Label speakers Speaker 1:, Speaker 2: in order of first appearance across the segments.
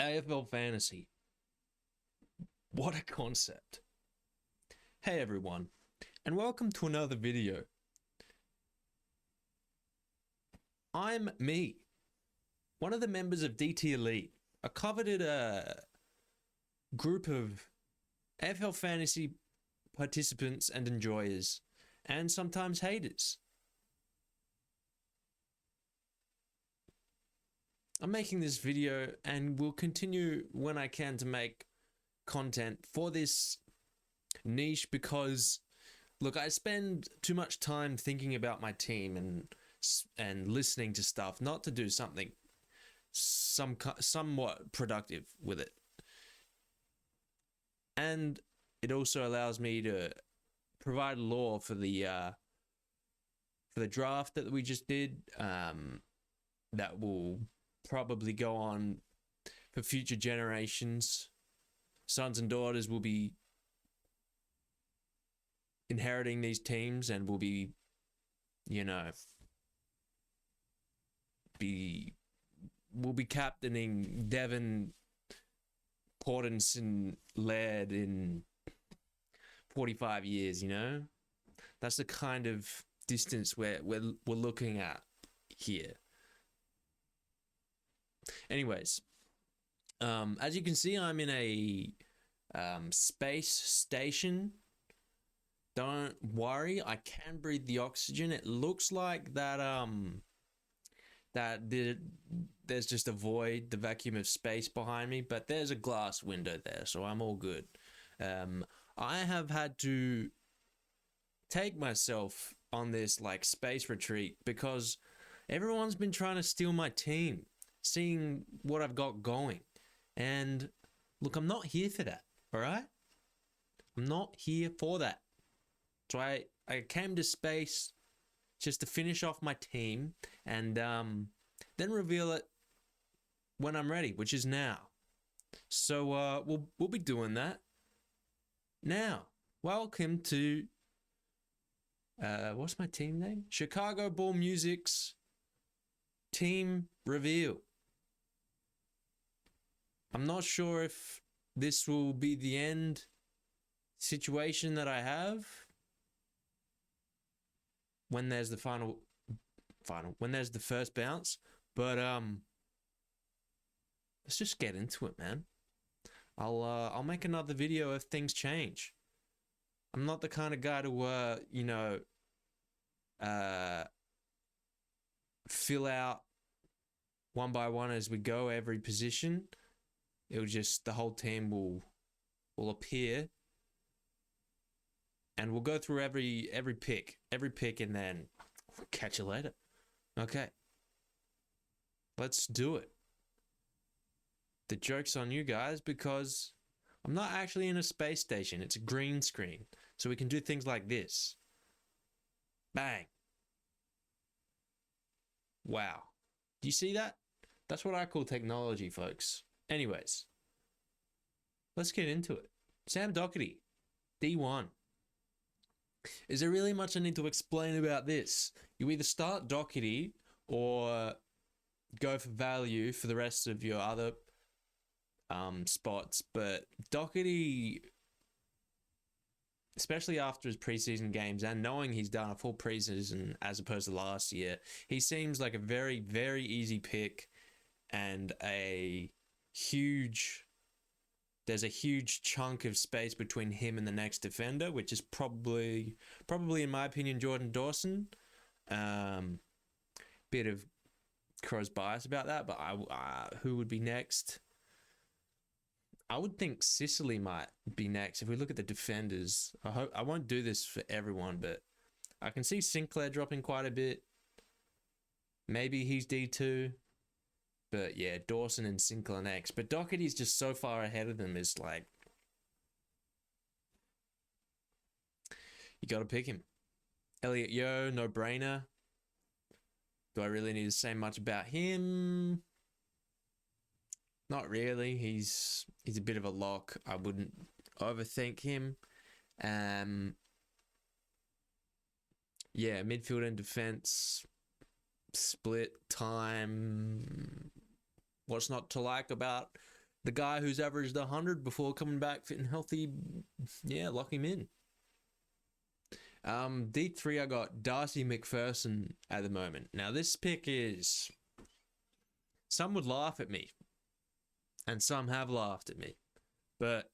Speaker 1: AFL Fantasy. What a concept. Hey everyone, and welcome to another video. I'm me, one of the members of DT Elite, a coveted group of AFL Fantasy participants and enjoyers, and sometimes haters. I'm making this video and will continue when I can to make content for this niche because, look, I spend too much time thinking about my team and listening to stuff, not to do something somewhat productive with it. And it also allows me to provide lore for the draft that we just did. That will probably go on for future generations. Sons and daughters will be inheriting these teams and will be, will be captaining Devon, Portance, and Laird in 45 years. That's the kind of distance we're looking at here. Anyways, as you can see, I'm in a space station. Don't worry, I can breathe the oxygen. It looks like that there's just a void, the vacuum of space behind me, but there's a glass window there, so I'm all good. I have had to take myself on this space retreat because everyone's been trying to steal my team, seeing what I've got going. And look, I'm not here for that, all right? I'm not here for that. So I came to space just to finish off my team and then reveal it when I'm ready, which is now. So we'll be doing that now. Welcome to what's my team name? Chicago Ball Music's team reveal. I'm not sure if this will be the end situation that I have when there's the when there's the first bounce, but let's just get into it, man. I'll make another video if things change. I'm not the kind of guy to fill out one by one as we go every position. It'll just, the whole team will appear, and we'll go through every pick, and then we'll catch you later. Okay, let's do it. The joke's on you guys because I'm not actually in a space station. It's a green screen, so we can do things like this. Bang. Wow. Do you see that? That's what I call technology, folks. Anyways, let's get into it. Sam Doherty, D1. Is there really much I need to explain about this? You either start Doherty or go for value for the rest of your other spots. But Doherty, especially after his preseason games and knowing he's done a full preseason as opposed to last year, he seems like a very, very easy pick and there's a huge chunk of space between him and the next defender, which is probably in my opinion, Jordan Dawson. Bit of Crow's bias about that, but who would be next? I would think Sicily might be next if we look at the defenders. I won't do this for everyone, but I can see Sinclair dropping quite a bit. Maybe he's D2. But yeah, Dawson and Sinclair next. But Doherty's just so far ahead of them. Is like, you got to pick him. Elliot Yeo, no brainer. Do I really need to say much about him? Not really. He's a bit of a lock. I wouldn't overthink him. Yeah, midfield and defense. split time. What's not to like about the guy who's averaged 100 before coming back fit and healthy? Yeah, lock him in. Deep 3, I got Darcy McPherson at the moment. Now, this pick is... Some would laugh at me, and some have laughed at me. But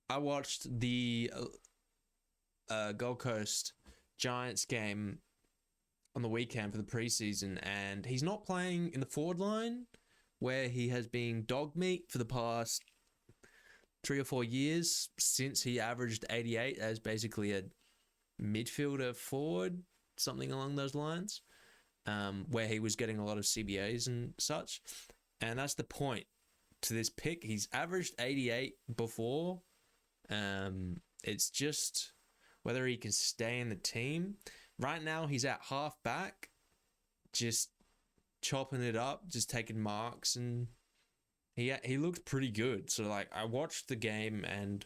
Speaker 1: I watched the Gold Coast Giants game on the weekend for the preseason, and he's not playing in the forward line where he has been dog meat for the past 3 or 4 years since he averaged 88 as basically a midfielder forward, something along those lines, where he was getting a lot of CBAs and such. And that's the point to this pick. He's averaged 88 before. It's just whether he can stay in the team. Right now, he's at half back, just chopping it up, just taking marks, and he looked pretty good. So, like, I watched the game and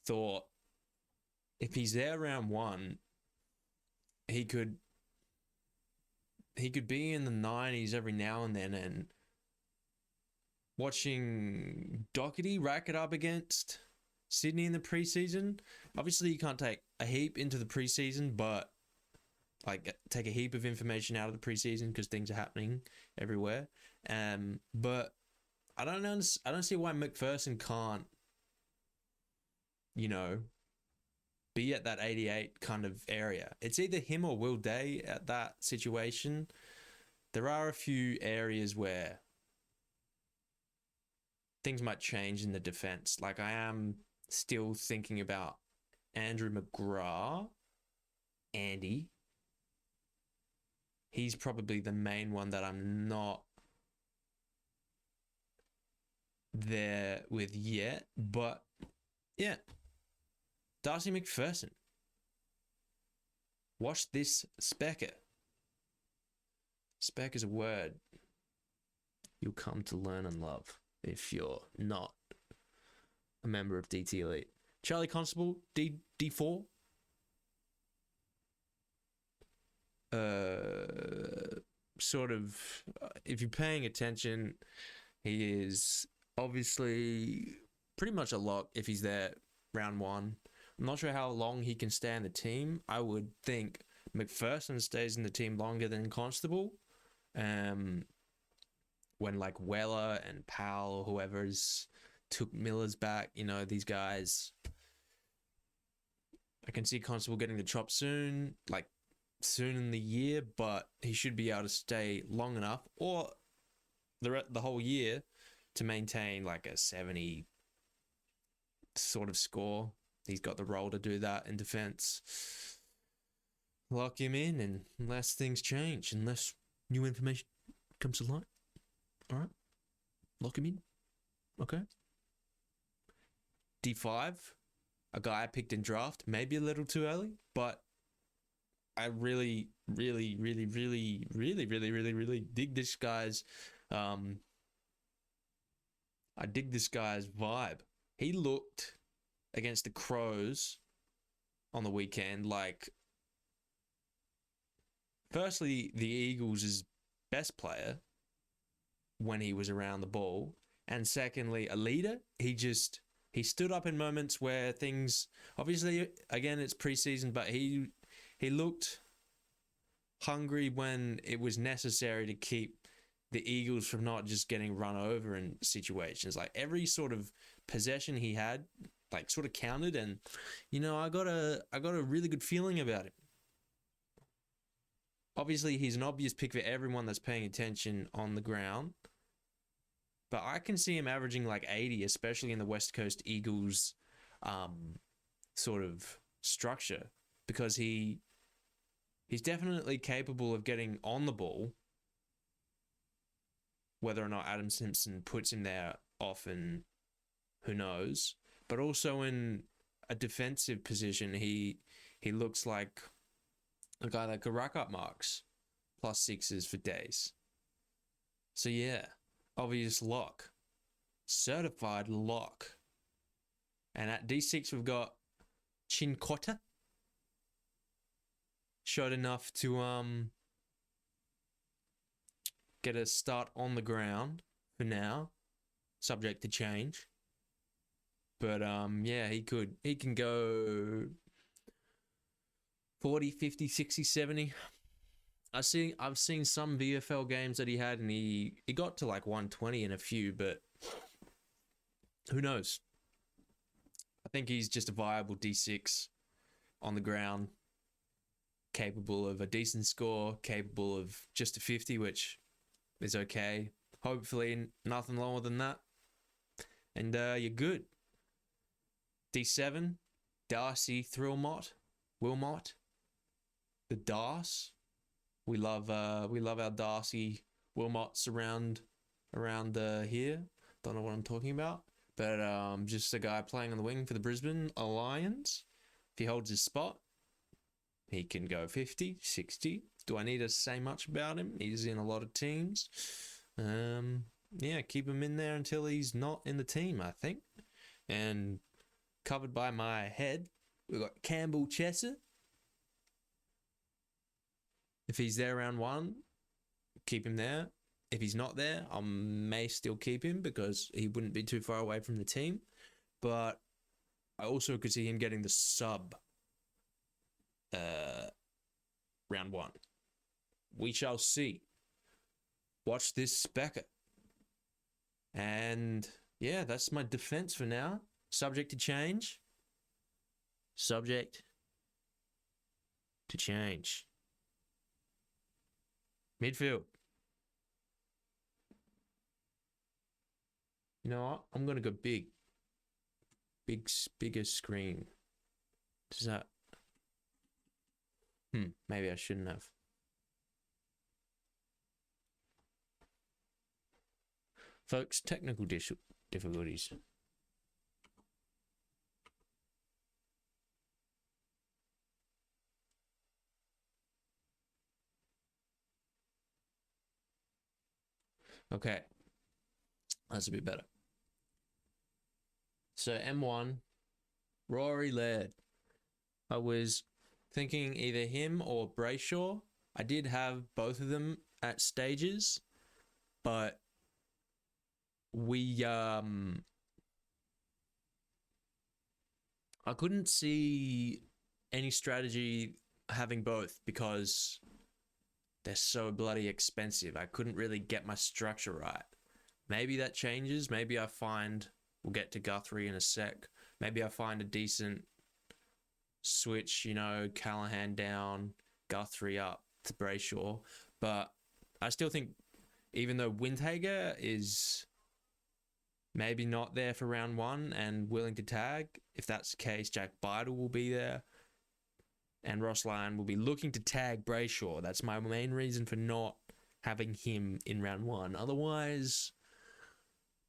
Speaker 1: thought, if he's there round 1, he could be in the 90s every now and then. And watching Doherty rack it up against Sydney in the preseason, obviously you can't take a heap into the preseason, but like take a heap of information out of the preseason because things are happening everywhere. But I don't see why McPherson can't, be at that 88 kind of area. It's either him or Will Day at that situation. There are a few areas where things might change in the defense. Like, I am still thinking about Andrew McGrath. Andy. He's probably the main one that I'm not there with yet. But, yeah. Darcy McPherson. Watch this specker. Spec is a word you'll come to learn and love if you're not a member of DT Elite. Charlie Constable, D4. Sort of, if you're paying attention, he is obviously pretty much a lock if he's there round 1. I'm not sure how long he can stay in the team. I would think McPherson stays in the team longer than Constable. When like Weller and Powell or whoever's took Miller's back, these guys, I can see Constable getting the chop soon, like soon in the year, but he should be able to stay long enough or the whole year to maintain like a 70 sort of score. He's got the role to do that in defense. Lock him in, and unless things change, unless new information comes to light. All right. Lock him in. Okay. D5, a guy I picked in draft, maybe a little too early, but I really, really, really, really, really, really, really, really dig this guy's vibe. He looked against the Crows on the weekend like, firstly, the Eagles' best player when he was around the ball, and secondly, a leader. He stood up in moments where things, obviously, again, it's preseason, but he looked hungry when it was necessary to keep the Eagles from not just getting run over in situations. Like, every sort of possession he had, like, sort of counted, and I got a really good feeling about him. Obviously, he's an obvious pick for everyone that's paying attention on the ground, but I can see him averaging like 80, especially in the West Coast Eagles sort of structure, because he's definitely capable of getting on the ball. Whether or not Adam Simpson puts him there often, who knows? But also in a defensive position, he looks like a guy that could rack up marks, +6s for days. So yeah, obvious lock. Certified lock. And at D6, we've got Chincotta. Showed enough to get a start on the ground for now, subject to change. But yeah, he can go 40, 50, 60, 70. I've seen some VFL games that he had, and he got to like 120 in a few, but who knows? I think he's just a viable D6 on the ground, capable of a decent score, capable of just a 50, which is okay. Hopefully nothing lower than that. And you're good. D7, Darcy Wilmot, the Darce. We love our Darcy Wilmots around here. Don't know what I'm talking about, but just a guy playing on the wing for the Brisbane Lions. If he holds his spot, he can go 50, 60. Do I need to say much about him? He's in a lot of teams. Yeah, keep him in there until he's not in the team, I think. And covered by my head, we've got Campbell Chesser. If he's there round 1, keep him there. If he's not there, I may still keep him because he wouldn't be too far away from the team. But I also could see him getting the sub round 1. We shall see. Watch this specker. And yeah, that's my defense for now. Subject to change. Subject to change. Midfield. You know what? I'm going to go big. Bigger screen. Does that... maybe I shouldn't have. Folks, technical difficulties. Okay. That's a bit better. So M1, Rory Laird. I was thinking either him or Brayshaw. I did have both of them at stages, but I couldn't see any strategy having both because they're so bloody expensive. I couldn't really get my structure right. Maybe that changes. Maybe I find, we'll get to Guthrie in a sec, maybe I find a decent switch, Callahan down, Guthrie up to Brayshaw. But I still think, even though Windhager is maybe not there for round 1 and willing to tag, if that's the case, Jack Beidel will be there. And Ross Lyon will be looking to tag Brayshaw. That's my main reason for not having him in round 1. Otherwise,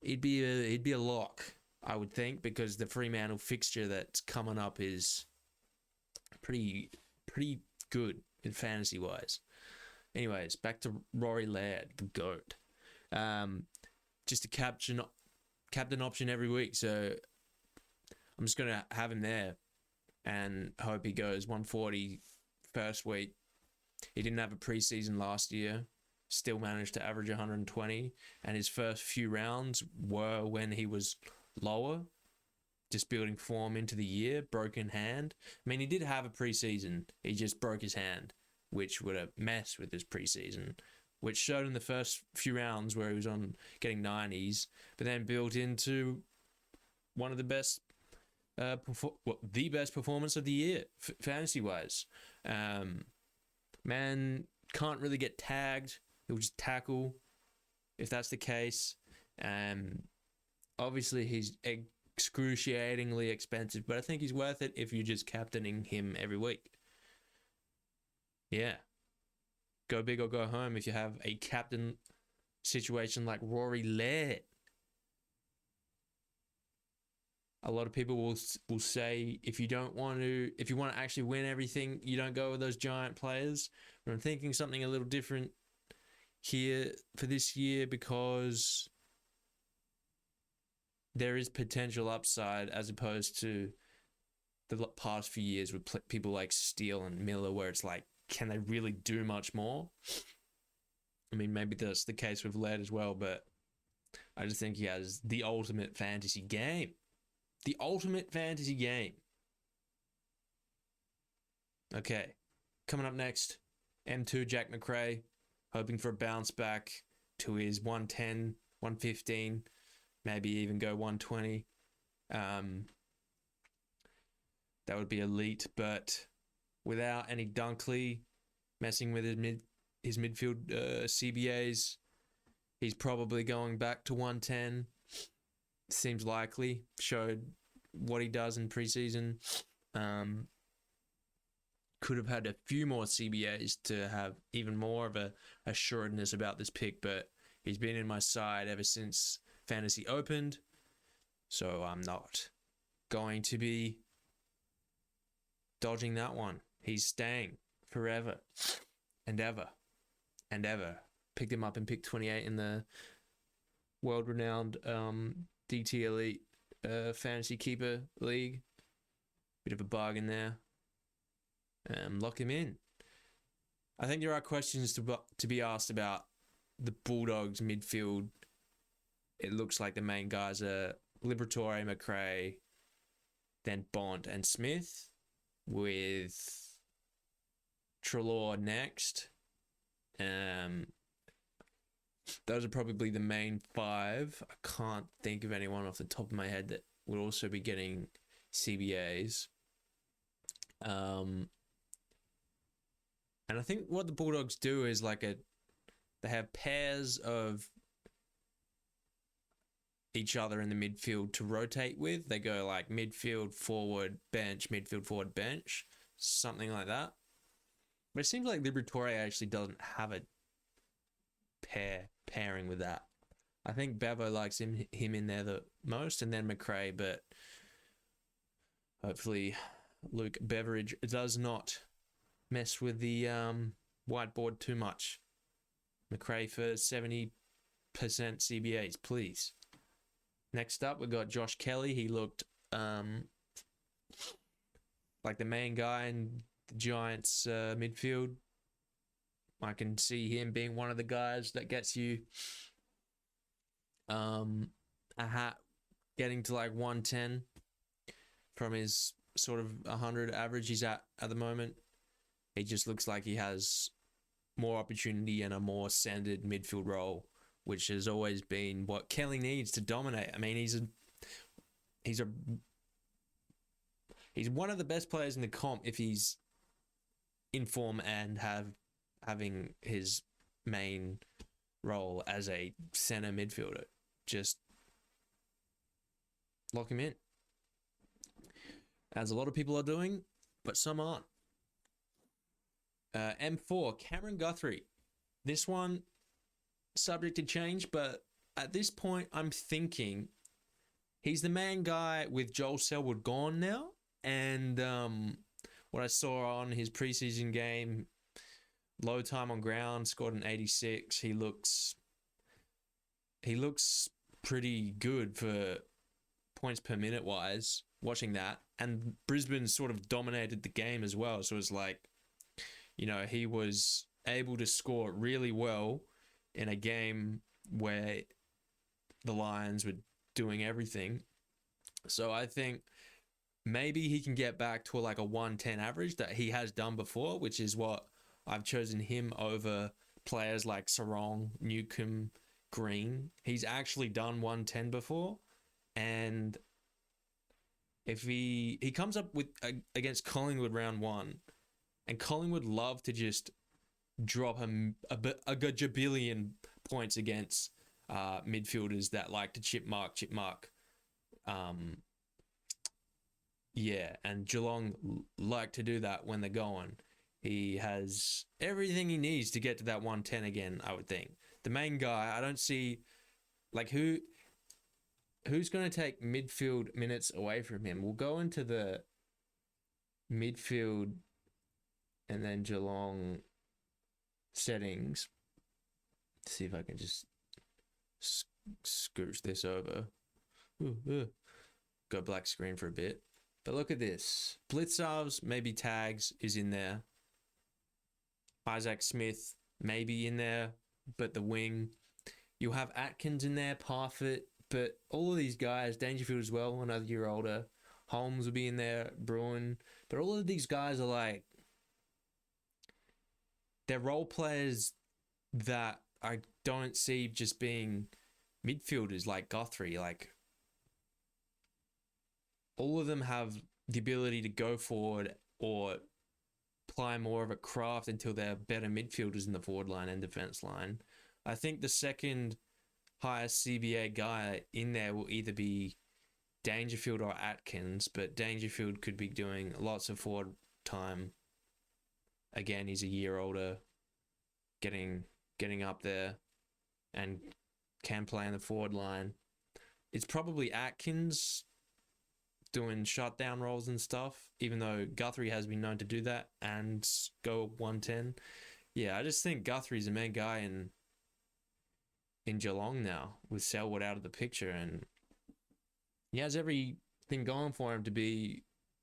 Speaker 1: it'd be a lock, I would think, because the Fremantle fixture that's coming up is pretty good in fantasy wise. Anyways, back to Rory Laird, the GOAT. Just a captain option every week, so I'm just gonna have him there and hope he goes 140 first week. He didn't have a preseason last year, still managed to average 120, and his first few rounds were when he was lower, just building form into the year, broken hand. I mean, he did have a preseason, he just broke his hand, which would have messed with his preseason, which showed in the first few rounds where he was on getting 90s, but then built into one of the best the best performance of the year, fantasy-wise. Man can't really get tagged. He'll just tackle, if that's the case. Obviously, he's excruciatingly expensive, but I think he's worth it if you're just captaining him every week. Yeah. Go big or go home if you have a captain situation like Rory Laird. A lot of people will say if you want to actually win everything, you don't go with those giant players. But I'm thinking something a little different here for this year because there is potential upside as opposed to the past few years with people like Steele and Miller, where it's like, can they really do much more? I mean, maybe that's the case with Led as well, but I just think he has the ultimate fantasy game. The ultimate fantasy game. Okay, coming up next, M2 Jack McRae, hoping for a bounce back to his 110, 115, maybe even go 120. That would be elite, but without any Dunkley messing with his midfield CBAs, he's probably going back to 110. Seems likely. Showed what he does in preseason. Could have had a few more CBAs to have even more of a assuredness about this pick, but he's been in my side ever since fantasy opened, so I'm not going to be dodging that one. He's staying forever and ever and ever. Picked him up in pick 28 in the world-renowned DT Elite Fantasy Keeper League. Bit of a bargain there. Lock him in. I think there are questions to be asked about the Bulldogs midfield. It looks like the main guys are Liberatore, McRae, then Bont and Smith, with Treloar next. Those are probably the main five. I can't think of anyone off the top of my head that would also be getting CBAs. And I think what the Bulldogs do is they have pairs of each other in the midfield to rotate with. They go like midfield, forward, bench, midfield, forward, bench, something like that. But it seems like Liberatore actually doesn't have a pairing with that. I think Bevo likes him in there the most, and then McRae, but hopefully Luke Beveridge does not mess with the whiteboard too much. McRae for 70% CBAs, please. Next up, we got Josh Kelly. He looked like the main guy in the Giants midfield. I can see him being one of the guys that gets you a hat, getting to like 110 from his sort of 100 average he's at the moment. He just looks like he has more opportunity and a more centered midfield role, which has always been what Kelly needs to dominate. I mean, he's one of the best players in the comp if he's in form and having his main role as a center midfielder. Just lock him in, as a lot of people are doing, but some aren't. M4, Cameron Guthrie. This one, subject to change, but at this point, I'm thinking he's the main guy with Joel Selwood gone now. And what I saw on his preseason game, low time on ground, scored an 86. He looks pretty good for points per minute wise, watching that. And Brisbane sort of dominated the game as well. So it was like, he was able to score really well in a game where the Lions were doing everything. So I think maybe he can get back to like a 110 average that he has done before, which is what I've chosen him over players like Sarong, Newcomb, Green. He's actually done 110 before. And if he comes up with against Collingwood round one, and Collingwood love to just drop him a gabillion points against midfielders that like to chip mark. And Geelong like to do that when they're going. He has everything he needs to get to that 110 again, I would think. The main guy, I don't see who's going to take midfield minutes away from him. We'll go into the midfield and then Geelong settings. See if I can just scooch this over. Go black screen for a bit. But look at this. Blitzarves, maybe Tags is in there. Isaac Smith, maybe in there. but the wing. You'll have Atkins in there, Parfitt, but all of these guys, Dangerfield as well, another year older. Holmes will be in there, Bruin. But all of these guys are like, they're role players that I don't see just being midfielders like Guthrie. Like, all of them have the ability to go forward or apply more of a craft until they're better midfielders in the forward line and defense line. I think the second highest CBA guy in there will either be Dangerfield or Atkins, but Dangerfield could be doing lots of forward time. Again, he's a year older, getting up there, and can play in the forward line. It's probably Atkins doing shutdown roles and stuff, even though Guthrie has been known to do that and go 110. Yeah, I just think Guthrie's the main guy in Geelong now, with Selwood out of the picture, and he has everything going for him to be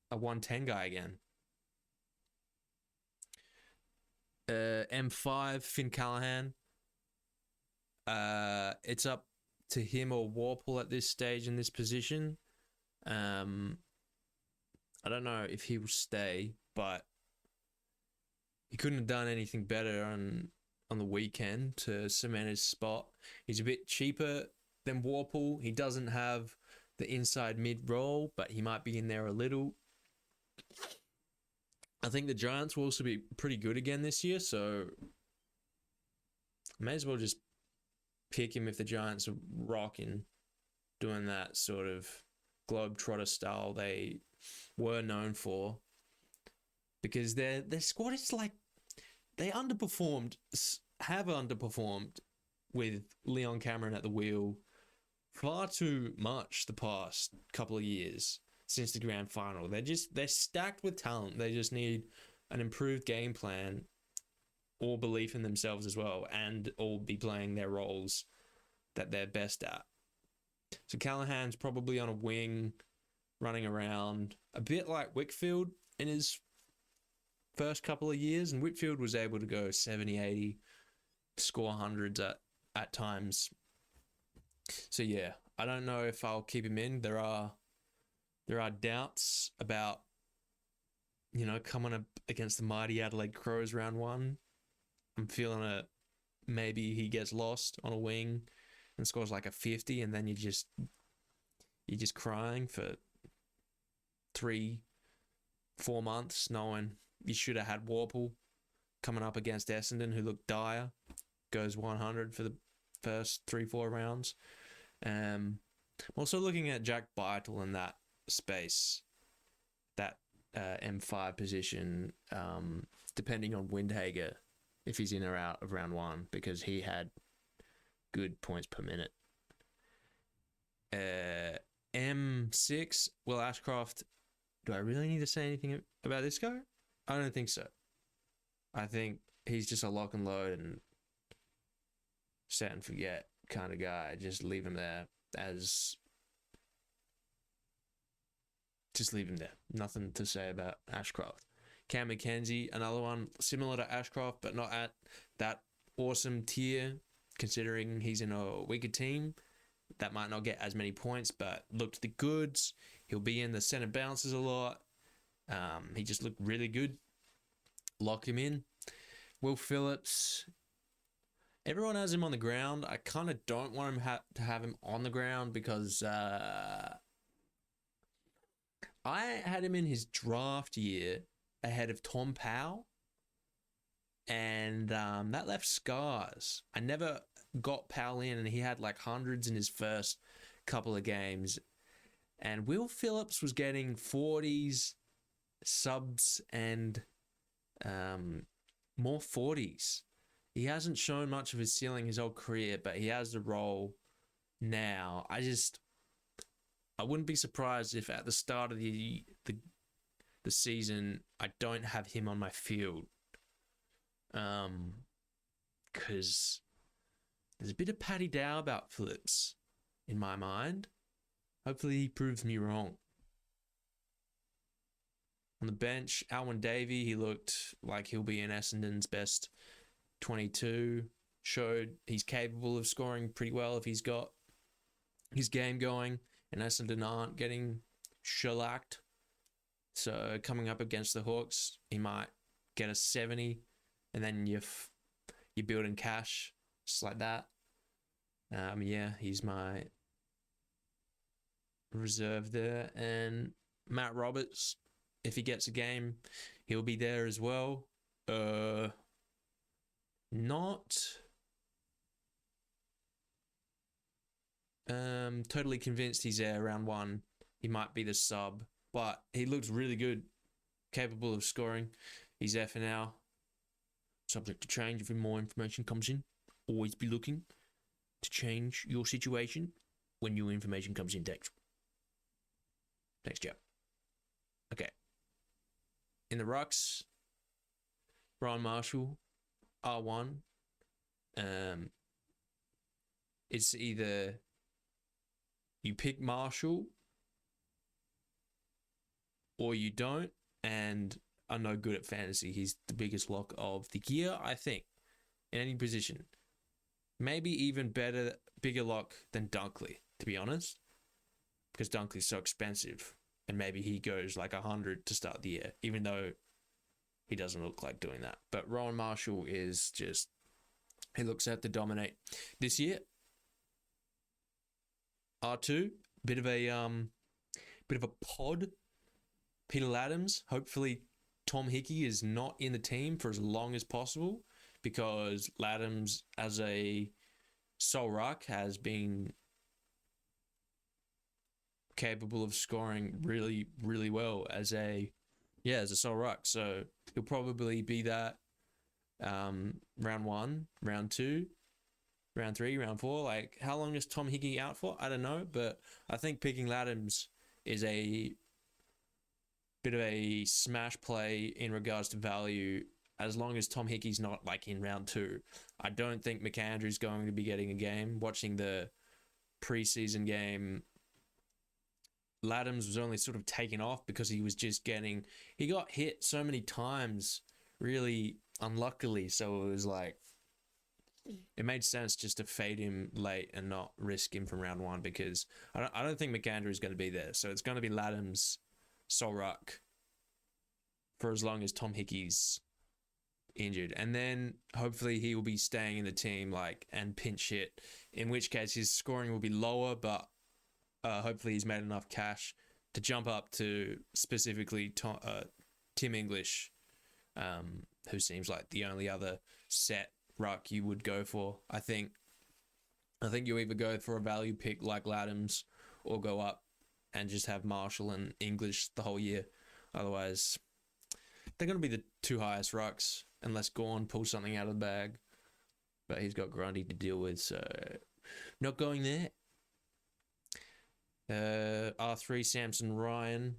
Speaker 1: a 110 guy again. M5, Finn Callahan. It's up to him or Warple at this stage in this position. I don't know if he will stay, but he couldn't have done anything better on the weekend to cement his spot. He's a bit cheaper than Warple. He doesn't have the inside mid role, but he might be in there a little. I think the Giants will also be pretty good again this year, so may as well just pick him if the Giants are rocking, doing that sort of globetrotter style they were known for. Because their squad is like, they have underperformed with Leon Cameron at the wheel far too much the past couple of years since the grand final. They're stacked with talent. They just need an improved game plan or belief in themselves as well, and all be playing their roles that they're best at. So Callahan's probably on a wing, running around, a bit like Whitfield in his first couple of years, and Whitfield was able to go 70, 80, score hundreds at times. So yeah, I don't know if I'll keep him in. There are doubts about, coming up against the mighty Adelaide Crows round one. I'm feeling maybe he gets lost on a wing and scores like a 50, and then you're just crying for 3-4 months, knowing you should have had Warple coming up against Essendon, who looked dire, goes 100 for the first 3-4 rounds. I'm also looking at Jack Beitel in that space, that M5 position, depending on Windhager, if he's in or out of round one, because he had good points per minute. M6, Will Ashcroft. Do I really need to say anything about this guy? I don't think so. I think he's just a lock and load and set and forget kind of guy. Just leave him there Nothing to say about Ashcroft. Cam McKenzie, another one similar to Ashcroft, but not at that awesome tier, considering he's in a weaker team that might not get as many points, but looked the goods. He'll be in the center bounces a lot. He just looked really good. Lock him in. Will Phillips. Everyone has him on the ground. I kind of don't want him to have him on the ground because I had him in his draft year ahead of Tom Powell, and that left scars. I never got Powell in, and he had like hundreds in his first couple of games. And Will Phillips was getting 40s, subs, and more 40s. He hasn't shown much of his ceiling his whole career, but he has the role now. I wouldn't be surprised if at the start of the season I don't have him on my field, because there's a bit of Paddy Dow about Phillips in my mind. Hopefully he proves me wrong. On the bench, Alwyn Davey, he looked like he'll be in Essendon's best 22. showed he's capable of scoring pretty well if he's got his game going, and Essendon aren't getting shellacked. So coming up against the Hawks, he might get a 70, and then you're building cash just like that. Yeah, he's my reserve there. And Matt Roberts, if he gets a game, he'll be there as well. Not totally convinced he's there round one. He might be the sub, but he looks really good, capable of scoring. He's there for now. Subject to change if more information comes in. Always be looking to change your situation when new information comes in. Thanks, Joe. Okay. In the rucks, Brian Marshall, R1. It's either you pick Marshall or you don't, and are no good at fantasy. He's the biggest lock of the year, I think, in any position. Maybe even bigger lock than Dunkley, to be honest, because Dunkley's so expensive, and maybe he goes like 100 to start the year, even though he doesn't look like doing that. But Rowan Marshall is just, he looks set to dominate this year. R2, bit of a pod. Peter Laddams, hopefully Tom Hickey is not in the team for as long as possible, because Laddams as a sole ruck has been capable of scoring really, really well as a sole ruck. So he'll probably be that round 1, round 2, round 3, round 4. Like, how long is Tom Hickey out for? I don't know, but I think picking Laddams is a bit of a smash play in regards to value, as long as Tom Hickey's not like in round 2. I don't think McAndrew's going to be getting a game. Watching the preseason game, Laddams was only sort of taken off because he got hit so many times, really unluckily. So it was like, it made sense just to fade him late and not risk him from round 1, because I don't think McAndrew is going to be there. So it's going to be Laddams sole ruck for as long as Tom Hickey's injured, and then hopefully he will be staying in the team and pinch hit, in which case his scoring will be lower, but hopefully he's made enough cash to jump up to specifically Tim English, who seems like the only other set ruck you would go for. I think you either go for a value pick like Laddams or go up and just have Marshall and English the whole year. Otherwise, they're going to be the 2 highest rucks, unless Gawn pulls something out of the bag. But he's got Grundy to deal with, so not going there. R3, Samson Ryan.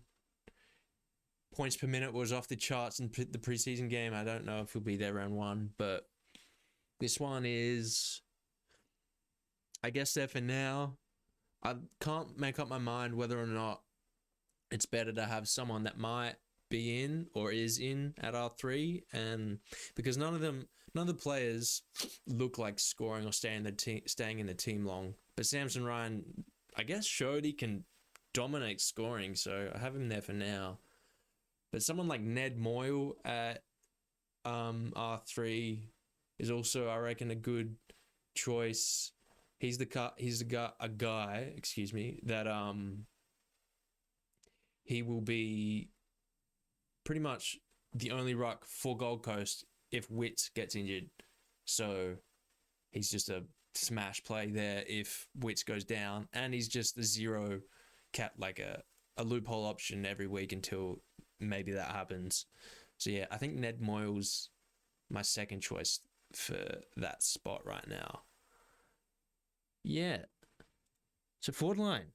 Speaker 1: Points per minute was off the charts in the preseason game. I don't know if he'll be there round 1, but this one is, I guess, there for now. I can't make up my mind whether or not it's better to have someone that might be in or is in at R3, and because none of the players look like scoring or staying in the team long. But Samson Ryan, I guess, showed he can dominate scoring, so I have him there for now. But someone like Ned Moyle at R3 is also, I reckon, a good choice. He's a guy, that he will be pretty much the only ruck for Gold Coast if Witts gets injured. So he's just a smash play there if Witts goes down, and he's just a zero cap, like a loophole option every week until maybe that happens. So yeah, I think Ned Moyle's my second choice for that spot right now. Yeah. So forward line.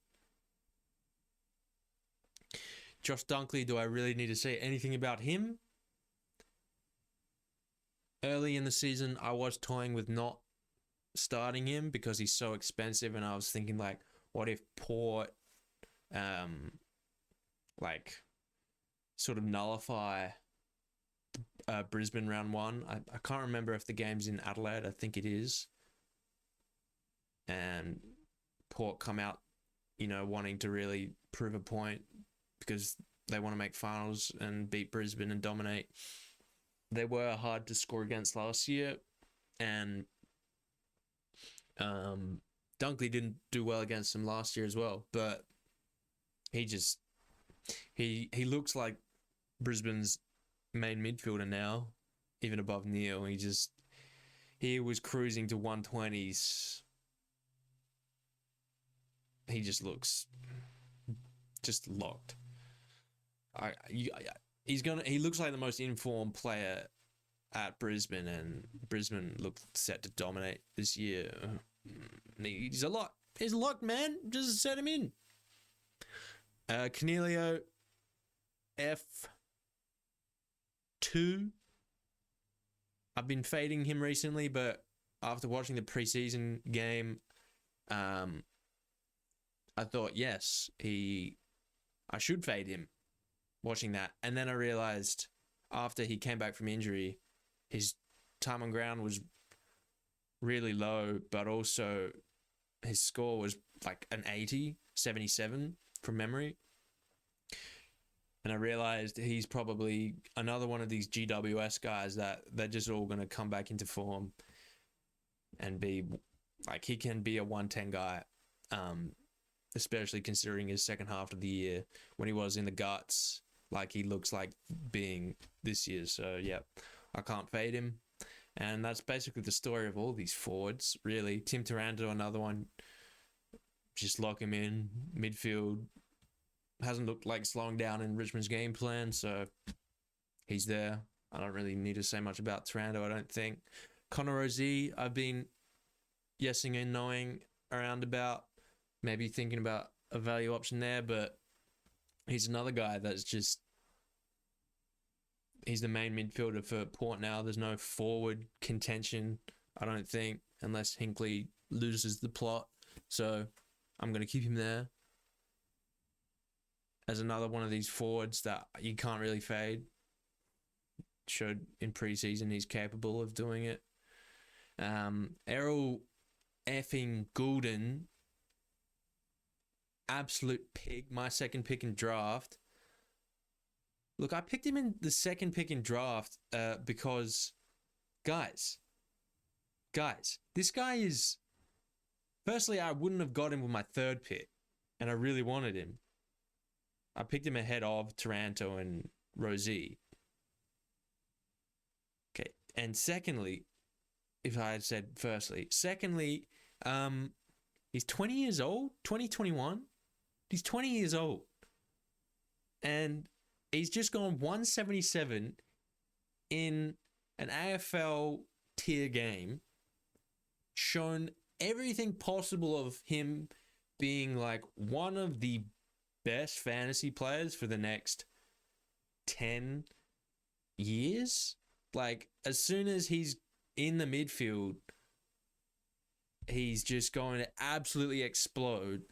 Speaker 1: Josh Dunkley, do I really need to say anything about him? Early in the season, I was toying with not starting him because he's so expensive, and I was thinking, like, what if Port sort of nullify Brisbane round one. I can't remember if the game's in Adelaide. I think it is. And Port come out, wanting to really prove a point because they want to make finals and beat Brisbane and dominate. They were hard to score against last year, and Dunkley didn't do well against them last year as well, but he looks like Brisbane's main midfielder now, even above Neil. He was cruising to 120s. He just looks just locked. He looks like the most informed player at Brisbane, and Brisbane look set to dominate this year. He's a lock, man. Just set him in. Cornelio F2. I've been fading him recently, but after watching the preseason game, I thought, yes, I should fade him watching that. And then I realized after he came back from injury, his time on ground was really low, but also his score was like an 80, 77 from memory. And I realized he's probably another one of these GWS guys that they're just all going to come back into form and be like, he can be a 110 guy, especially considering his second half of the year when he was in the guts, like he looks like being this year. So, yeah, I can't fade him. And that's basically the story of all these forwards, really. Tim Taranto, another one. Just lock him in. Midfield hasn't looked like slowing down in Richmond's game plan, so he's there. I don't really need to say much about Taranto, I don't think. Connor Rozee, I've been yesing and knowing around about, maybe thinking about a value option there, but he's another guy that's just, he's the main midfielder for Port now. There's no forward contention, I don't think, unless Hinkley loses the plot. So I'm going to keep him there as another one of these forwards that you can't really fade. Showed in preseason he's capable of doing it. Errol effing Goulden, absolute pig. My second pick in draft. Look, I picked him in the second pick in draft because, guys, this guy is... Firstly, I wouldn't have got him with my third pick, and I really wanted him. I picked him ahead of Taranto and Rozee. Okay, and secondly, if I had said firstly, he's 20 years old, 2021. He's 20 years old. And he's just gone 177 in an AFL tier game, shown everything possible of him being like one of the best fantasy players for the next 10 years. Like, as soon as he's in the midfield, he's just going to absolutely explode,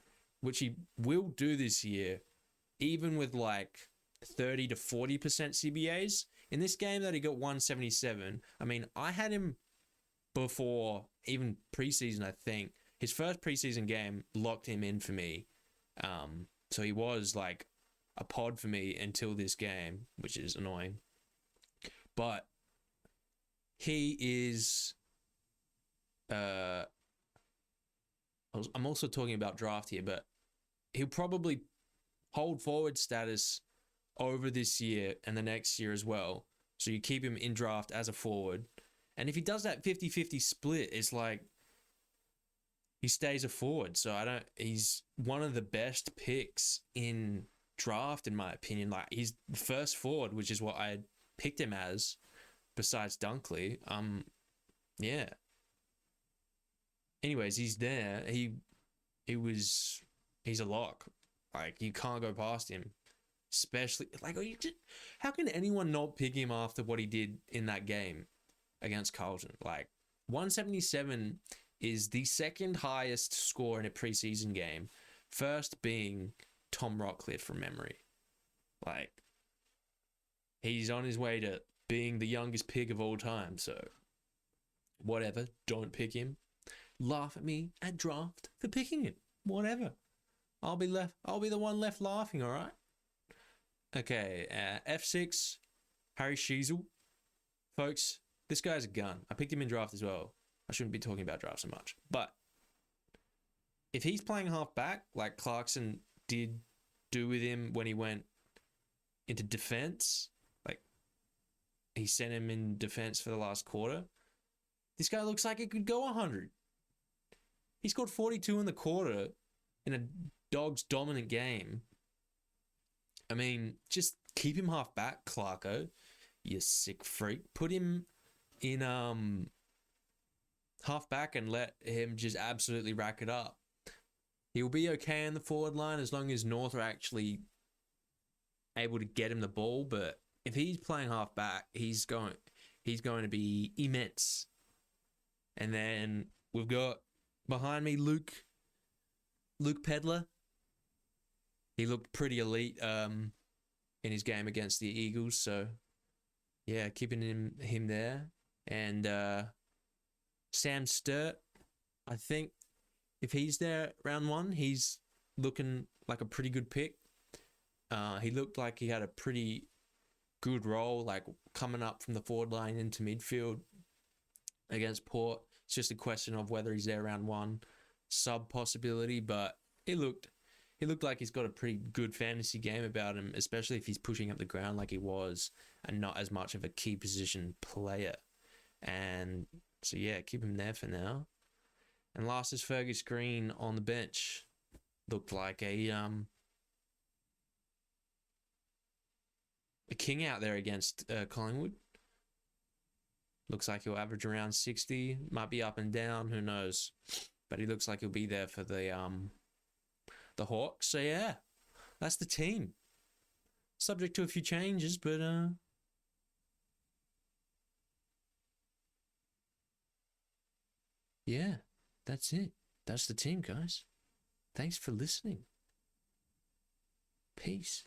Speaker 1: which he will do this year, even with like 30 to 40% CBAs. In this game that he got 177, I mean, I had him before even preseason, I think. His first preseason game locked him in for me. So he was like a pod for me until this game, which is annoying. But he is... I'm also talking about draft here, but he'll probably hold forward status over this year and the next year as well. So you keep him in draft as a forward. And if he does that 50-50 split, it's like he stays a forward. So he's one of the best picks in draft, in my opinion. Like, he's the first forward, which is what I picked him as, besides Dunkley. Yeah. Anyways, he's there. He's a lock. Like, you can't go past him. Especially, like, how can anyone not pick him after what he did in that game against Carlton? Like, 177 is the second highest score in a preseason game. First being Tom Rockcliffe from memory. Like, he's on his way to being the youngest pick of all time. So, whatever. Don't pick him. Laugh at me at draft for picking him. Whatever. I'll be the one left laughing. All right. Okay. F6. Harry Sheezel. Folks, this guy's a gun. I picked him in draft as well. I shouldn't be talking about draft so much, but if he's playing half back like Clarkson did do with him when he went into defense, like he sent him in defense for the last quarter, this guy looks like he could go 100. He scored 42 in the quarter in a Dogs dominant game. I mean, just keep him half back, Clarko, you sick freak. Put him in half back and let him just absolutely rack it up. He'll be okay in the forward line as long as North are actually able to get him the ball. But if he's playing half back, he's going to be immense. And then we've got behind me Luke Pedler. He looked pretty elite in his game against the Eagles. So yeah, keeping him there. And Sam Sturt, I think if he's there round 1, he's looking like a pretty good pick. He looked like he had a pretty good role, like coming up from the forward line into midfield against Port. It's just a question of whether he's there round 1, sub possibility, but he looked like he's got a pretty good fantasy game about him, especially if he's pushing up the ground like he was and not as much of a key position player. And so yeah, keep him there for now. And last is Fergus Green on the bench. Looked like a king out there against Collingwood. Looks like he'll average around 60. Might be up and down, who knows? But he looks like he'll be there for the Hawks. So yeah, that's the team. Subject to a few changes, but yeah, that's it. That's the team, guys. Thanks for listening. Peace.